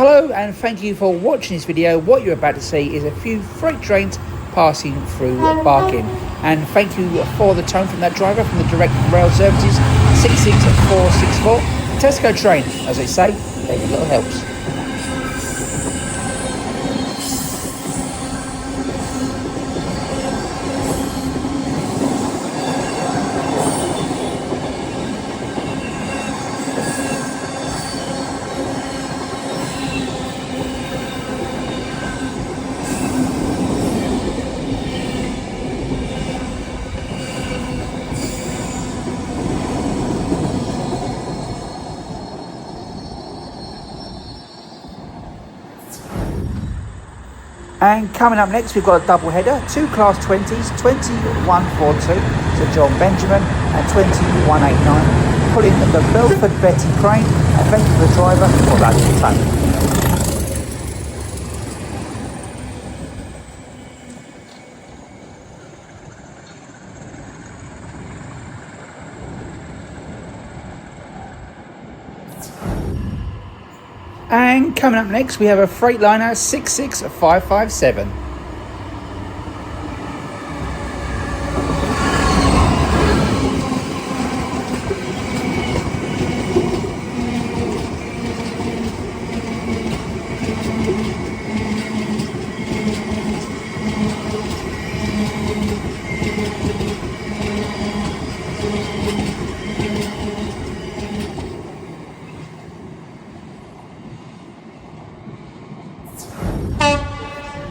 Hello and thank you for watching this video. What you're about to see is a few freight trains passing through Barking. And thank you for the tone from that driver from the Direct Rail Services 66464. Tesco train, as they say, every little helps. And coming up next, we've got a double header, two Class 20s, 2142, Sir John Benjamin, and 2189, pulling the Belford Betty crane, and thank you to the driver for that tone. And coming up next, we have a Freightliner 66557.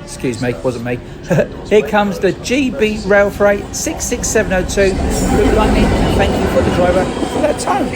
Excuse me, wasn't me. Here comes the GB Railfreight 66702 Blue Lightning, and thank you for the driver for that tone.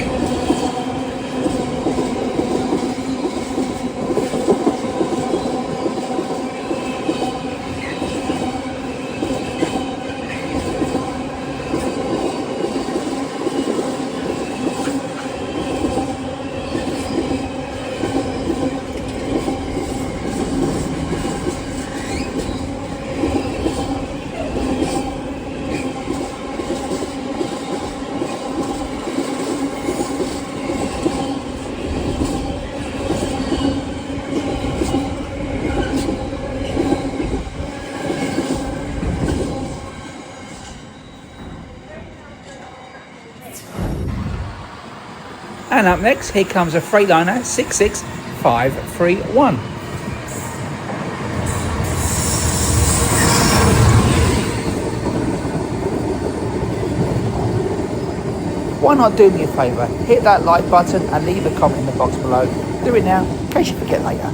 And up next, here comes a Freightliner 66531. Why not do me a favour? Hit that like button and leave a comment in the box below. Do it now, in case you forget later.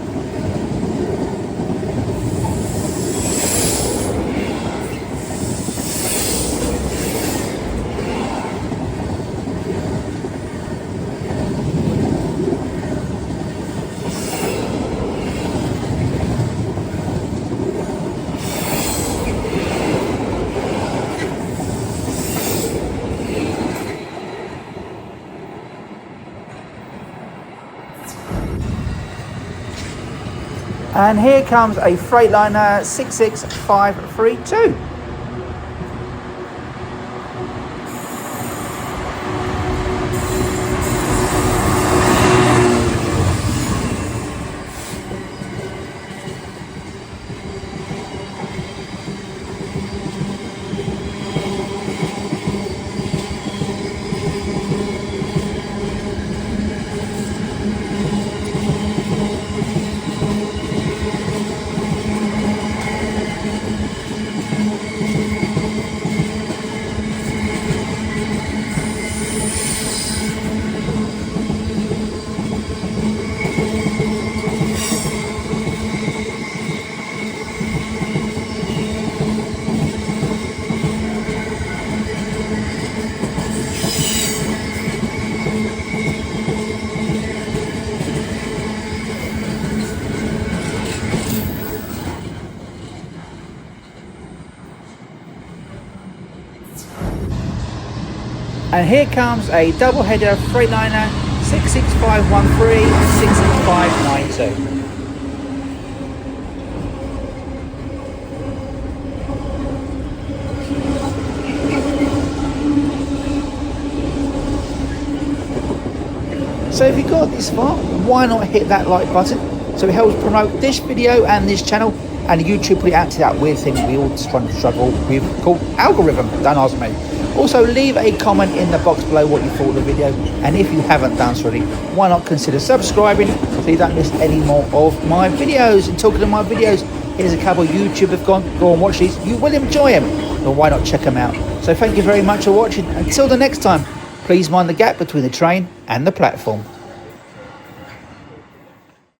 And here comes a Freightliner 66532. And here comes a double header Freightliner 66513 and 66592. So if you got this far, why not hit that like button? So it helps promote this video and this channel, and YouTube put it out to that weird thing we all struggle with called algorithm. Don't ask me. Also, leave a comment in the box below what you thought of the video, and if you haven't done so already, why not consider subscribing so you don't miss any more of my videos. And talking of my videos, here's a couple YouTube have gone. Go and watch these. You will enjoy them. But why not check them out? So thank you very much for watching. Until the next time, please mind the gap between the train and the platform.